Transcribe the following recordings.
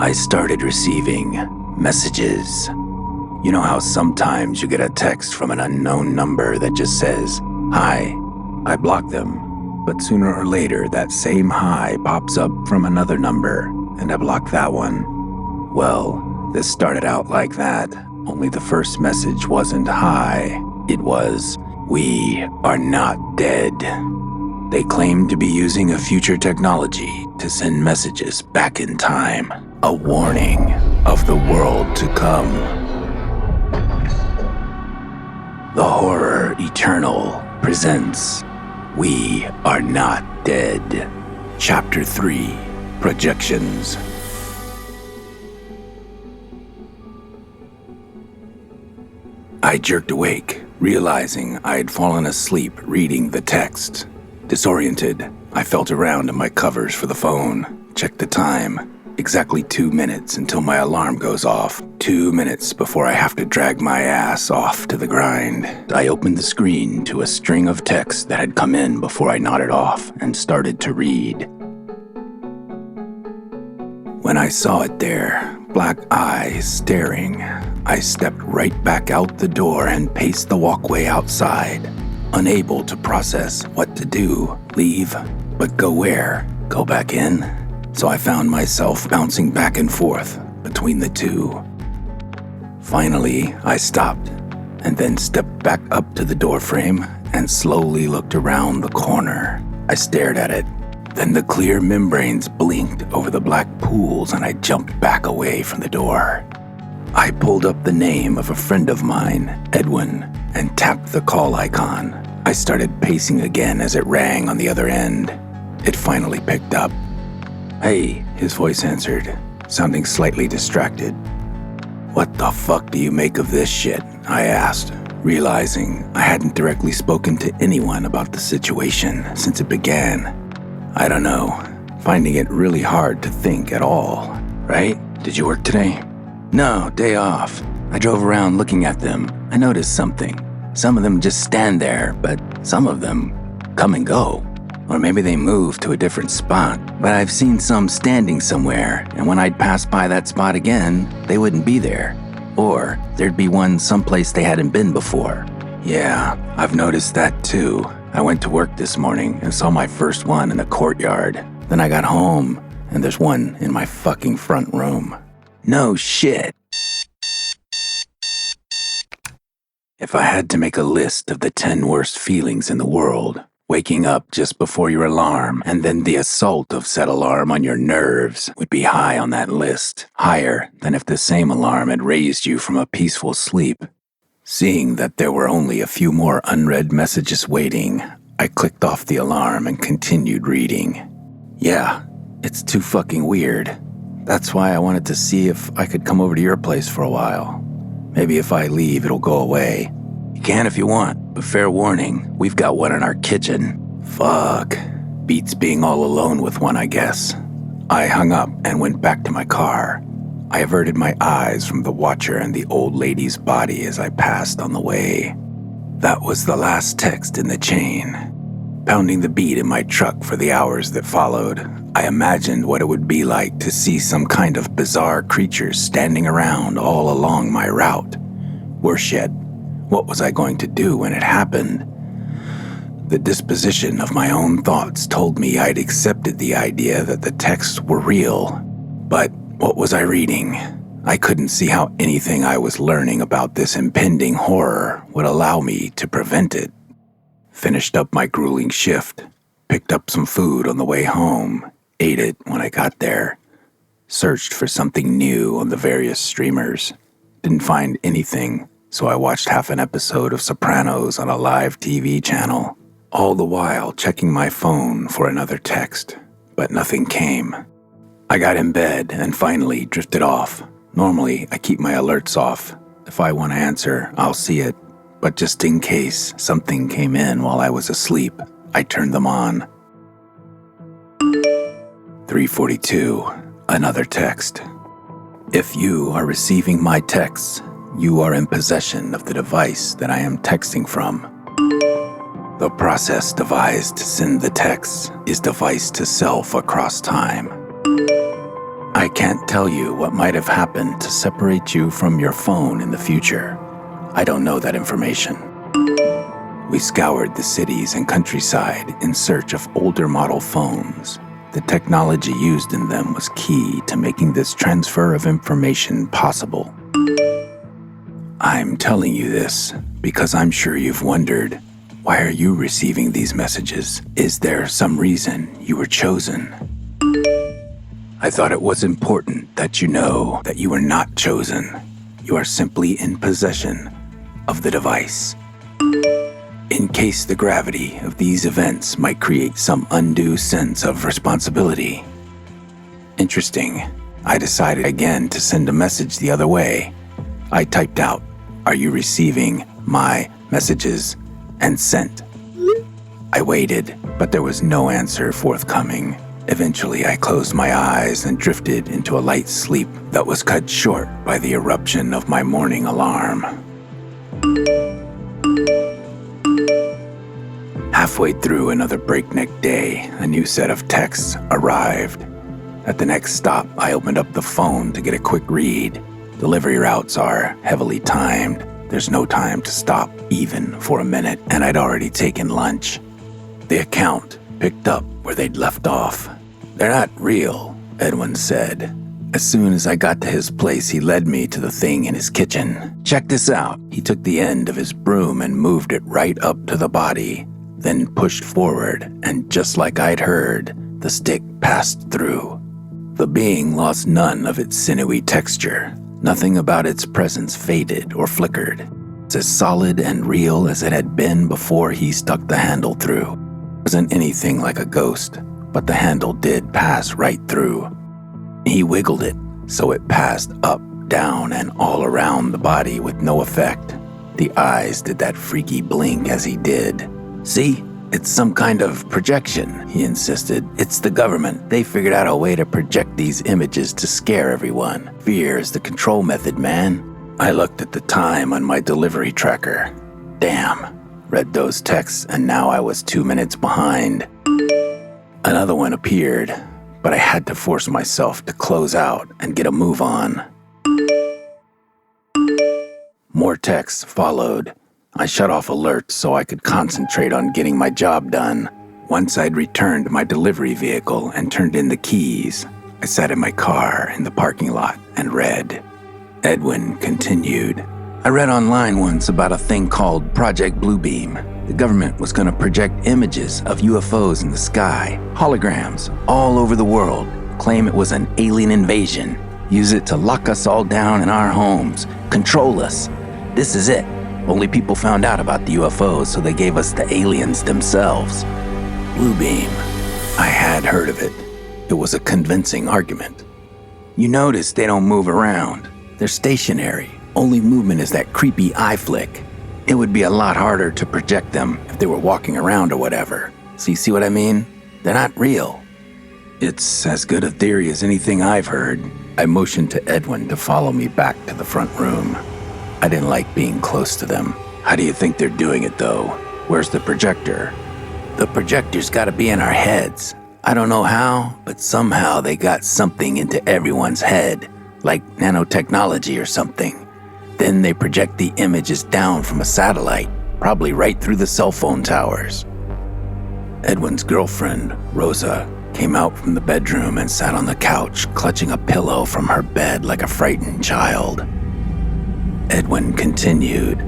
I started receiving messages. You know how sometimes you get a text from an unknown number that just says, "Hi." I block them, but sooner or later that same hi pops up from another number, and I block that one. Well, this started out like that, only the first message wasn't hi. It was, "We are not dead." They claimed to be using a future technology to send messages back in time, a warning of the world to come. The Horror Eternal presents We Are Not Dead. Chapter 3, Projections. I jerked awake, realizing I had fallen asleep reading the text. Disoriented, I felt around in my covers for the phone, checked the time. Exactly 2 minutes until my alarm goes off. 2 minutes before I have to drag my ass off to the grind. I opened the screen to a string of texts that had come in before I nodded off and started to read. When I saw it there, black eyes staring, I stepped right back out the door and paced the walkway outside, unable to process what to do. Leave, but go where? Go back in? So I found myself bouncing back and forth between the two. Finally, I stopped, and then stepped back up to the doorframe and slowly looked around the corner. I stared at it. Then the clear membranes blinked over the black pools and I jumped back away from the door. I pulled up the name of a friend of mine, Edwin, and tapped the call icon. I started pacing again as it rang on the other end. It finally picked up. "Hey," his voice answered, sounding slightly distracted. "What the fuck do you make of this shit?" I asked, realizing I hadn't directly spoken to anyone about the situation since it began. I don't know, finding it really hard to think at all. "Right? Did you work today?" "No, day off. I drove around looking at them. I noticed something. Some of them just stand there, but some of them come and go. Or maybe they move to a different spot. But I've seen some standing somewhere, and when I'd pass by that spot again, they wouldn't be there. Or there'd be one someplace they hadn't been before." "Yeah, I've noticed that too. I went to work this morning and saw my first one in the courtyard. Then I got home, and there's one in my fucking front room." "No shit." If I had to make a list of the 10 worst feelings in the world, waking up just before your alarm and then the assault of said alarm on your nerves would be high on that list, higher than if the same alarm had raised you from a peaceful sleep. Seeing that there were only a few more unread messages waiting, I clicked off the alarm and continued reading. Yeah, it's too fucking weird. That's why I wanted to see if I could come over to your place for a while. Maybe if I leave, it'll go away. "You can if you want, but fair warning, we've got one in our kitchen." Fuck. Beats being all alone with one, I guess. I hung up and went back to my car. I averted my eyes from the watcher and the old lady's body as I passed on the way. That was the last text in the chain. Pounding the beat in my truck for the hours that followed, I imagined what it would be like to see some kind of bizarre creatures standing around all along my route. Worse yet, what was I going to do when it happened? The disposition of my own thoughts told me I'd accepted the idea that the texts were real. But what was I reading? I couldn't see how anything I was learning about this impending horror would allow me to prevent it. Finished up my grueling shift, picked up some food on the way home, ate it when I got there, searched for something new on the various streamers. Didn't find anything, so I watched half an episode of Sopranos on a live TV channel, all the while checking my phone for another text, but nothing came. I got in bed and finally drifted off. Normally, I keep my alerts off. If I want to answer, I'll see it, but just in case something came in while I was asleep, I turned them on. 3:42, another text. "If you are receiving my texts, you are in possession of the device that I am texting from. The process devised to send the texts is devised to self across time. I can't tell you what might have happened to separate you from your phone in the future. I don't know that information. We scoured the cities and countryside in search of older model phones. The technology used in them was key to making this transfer of information possible. I'm telling you this because I'm sure you've wondered, why are you receiving these messages? Is there some reason you were chosen? I thought it was important that you know that you were not chosen. You are simply in possession of the device. In case the gravity of these events might create some undue sense of responsibility. Interesting. I decided again to send a message the other way. I typed out, "Are you receiving my messages?" and sent. I waited, but there was no answer forthcoming. Eventually, I closed my eyes and drifted into a light sleep that was cut short by the eruption of my morning alarm. Halfway through another breakneck day, a new set of texts arrived. At the next stop, I opened up the phone to get a quick read. Delivery routes are heavily timed. There's no time to stop, even for a minute, and I'd already taken lunch. The account picked up where they'd left off. "They're not real," Edwin said. As soon as I got to his place, he led me to the thing in his kitchen. "Check this out." He took the end of his broom and moved it right up to the body, then pushed forward, and just like I'd heard, the stick passed through. The being lost none of its sinewy texture. Nothing about its presence faded or flickered. It's as solid and real as it had been before he stuck the handle through. It wasn't anything like a ghost, but the handle did pass right through. He wiggled it, so it passed up, down, and all around the body with no effect. The eyes did that freaky blink as he did. "See? It's some kind of projection," he insisted. "It's the government. They figured out a way to project these images to scare everyone. Fear is the control method, man." I looked at the time on my delivery tracker. Damn. Read those texts, and now I was 2 minutes behind. Another one appeared, but I had to force myself to close out and get a move on. More texts followed. I shut off alerts so I could concentrate on getting my job done. Once I'd returned my delivery vehicle and turned in the keys, I sat in my car in the parking lot and read. Edwin continued. "I read online once about a thing called Project Bluebeam. The government was going to project images of UFOs in the sky, holograms, all over the world, claim it was an alien invasion, use it to lock us all down in our homes, control us. This is it. Only people found out about the UFOs, so they gave us the aliens themselves." Bluebeam. I had heard of it. It was a convincing argument. You notice they don't move around. They're stationary. Only movement is that creepy eye flick. It would be a lot harder to project them if they were walking around or whatever. So you see what I mean? They're not real. It's as good a theory as anything I've heard. I motioned to Edwin to follow me back to the front room. I didn't like being close to them. "How do you think they're doing it, though? Where's the projector?" "The projector's gotta be in our heads. I don't know how, but somehow they got something into everyone's head, like nanotechnology or something. Then they project the images down from a satellite, probably right through the cell phone towers." Edwin's girlfriend, Rosa, came out from the bedroom and sat on the couch, clutching a pillow from her bed like a frightened child. Edwin continued.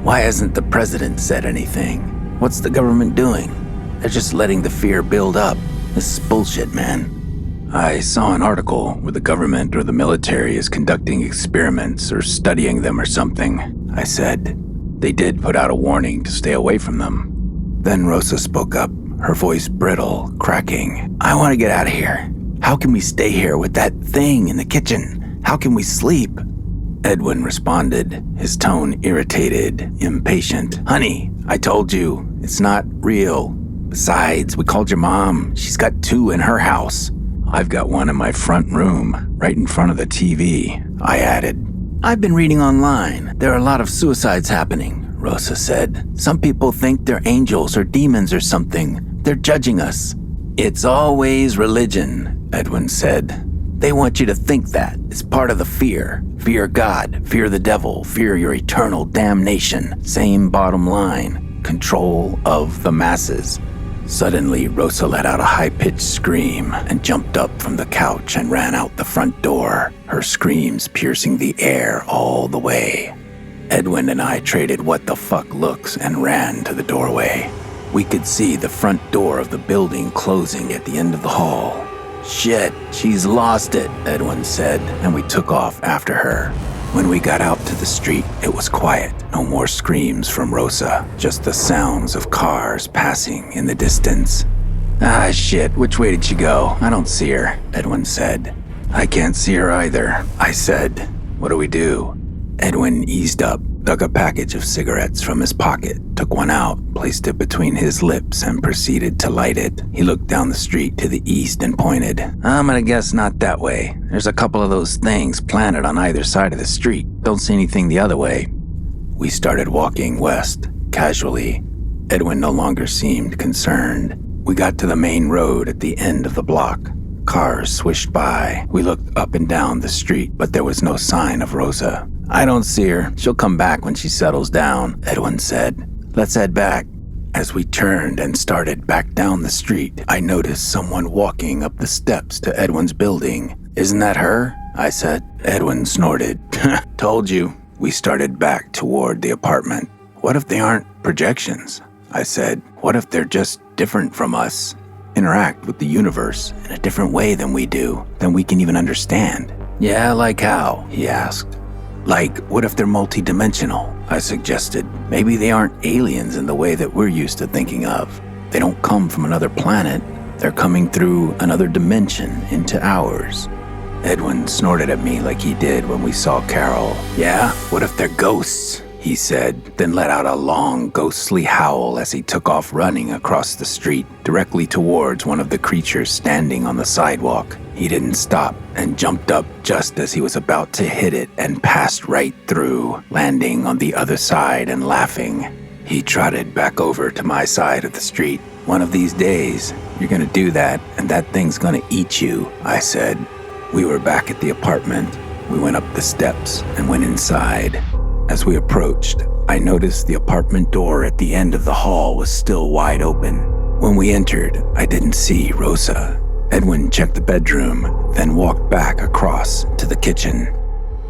"Why hasn't the president said anything? What's the government doing? They're just letting the fear build up. This is bullshit, man." I saw an article where the government or the military is conducting experiments or studying them or something, I said. They did put out a warning to stay away from them. Then Rosa spoke up, her voice brittle, cracking. "I want to get out of here. How can we stay here with that thing in the kitchen? How can we sleep?" Edwin responded, his tone irritated, impatient. "Honey, I told you, it's not real. Besides, we called your mom. She's got 2 in her house. I've got one in my front room, right in front of the TV," I added. "I've been reading online. There are a lot of suicides happening," Rosa said. "Some people think they're angels or demons or something. They're judging us." "It's always religion," Edwin said. They want you to think that. It's part of the fear. Fear God, fear the devil, fear your eternal damnation. Same bottom line. Control of the masses. Suddenly, Rosa let out a high-pitched scream and jumped up from the couch and ran out the front door, her screams piercing the air all the way. Edwin and I traded what the fuck looks and ran to the doorway. We could see the front door of the building closing at the end of the hall. "Shit, she's lost it," Edwin said, and we took off after her. When we got out to the street, it was quiet. No more screams from Rosa, just the sounds of cars passing in the distance. "Ah, shit, which way did she go? I don't see her," Edwin said. "I can't see her either," I said. "What do we do?" Edwin eased up, dug a package of cigarettes from his pocket, took one out, placed it between his lips, and proceeded to light it. He looked down the street to the east and pointed. "I'm gonna guess not that way. There's a couple of those things planted on either side of the street. Don't see anything the other way." We started walking west, casually. Edwin no longer seemed concerned. We got to the main road at the end of the block. Cars swished by. We looked up and down the street, but there was no sign of Rosa. "I don't see her. She'll come back when she settles down," Edwin said. "Let's head back." As we turned and started back down the street, I noticed someone walking up the steps to Edwin's building. "Isn't that her?" I said. Edwin snorted. "Told you." We started back toward the apartment. "What if they aren't projections?" I said. "What if they're just different from us? Interact with the universe in a different way than we do, than we can even understand?" "Yeah, like how?" he asked. "Like, what if they're multidimensional?" I suggested. "Maybe they aren't aliens in the way that we're used to thinking of. They don't come from another planet. They're coming through another dimension into ours." Edwin snorted at me like he did when we saw Carol. "Yeah, what if they're ghosts?" he said, then let out a long, ghostly howl as he took off running across the street, directly towards one of the creatures standing on the sidewalk. He didn't stop and jumped up just as he was about to hit it and passed right through, landing on the other side and laughing. He trotted back over to my side of the street. "One of these days, you're gonna do that, and that thing's gonna eat you," I said. We were back at the apartment. We went up the steps and went inside. As we approached, I noticed the apartment door at the end of the hall was still wide open. When we entered, I didn't see Rosa. Edwin checked the bedroom, then walked back across to the kitchen.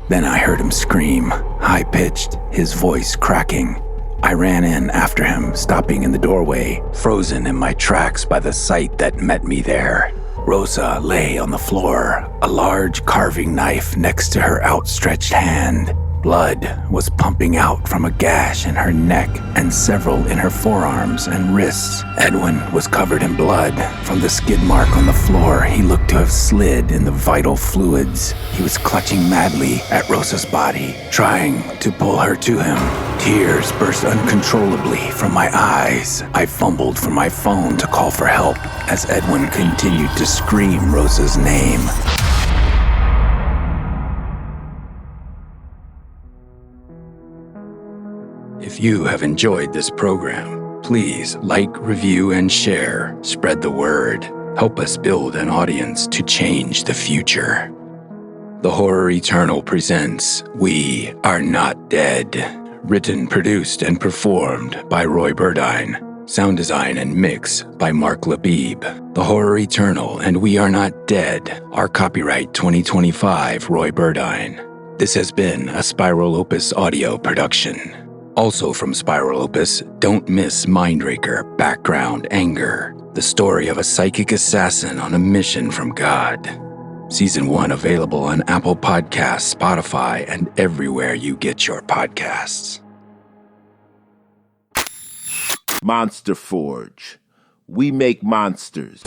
Then I heard him scream, high-pitched, his voice cracking. I ran in after him, stopping in the doorway, frozen in my tracks by the sight that met me there. Rosa lay on the floor, a large carving knife next to her outstretched hand. Blood was pumping out from a gash in her neck and several in her forearms and wrists. Edwin was covered in blood. From the skid mark on the floor, he looked to have slid in the vital fluids. He was clutching madly at Rosa's body, trying to pull her to him. Tears burst uncontrollably from my eyes. I fumbled for my phone to call for help as Edwin continued to scream Rosa's name. If you have enjoyed this program, please like, review, and share. Spread the word. Help us build an audience to change the future. The Horror Eternal presents We Are Not Dead. Written, produced, and performed by Roy Burdine. Sound design and mix by Mark Labib. The Horror Eternal and We Are Not Dead are copyright 2025 Roy Burdine. This has been a Spiral Opus audio production. Also from Spiral Opus, don't miss Mindraker, Background Anger, the story of a psychic assassin on a mission from God. Season 1 available on Apple Podcasts, Spotify, and everywhere you get your podcasts. Monster Forge. We make monsters.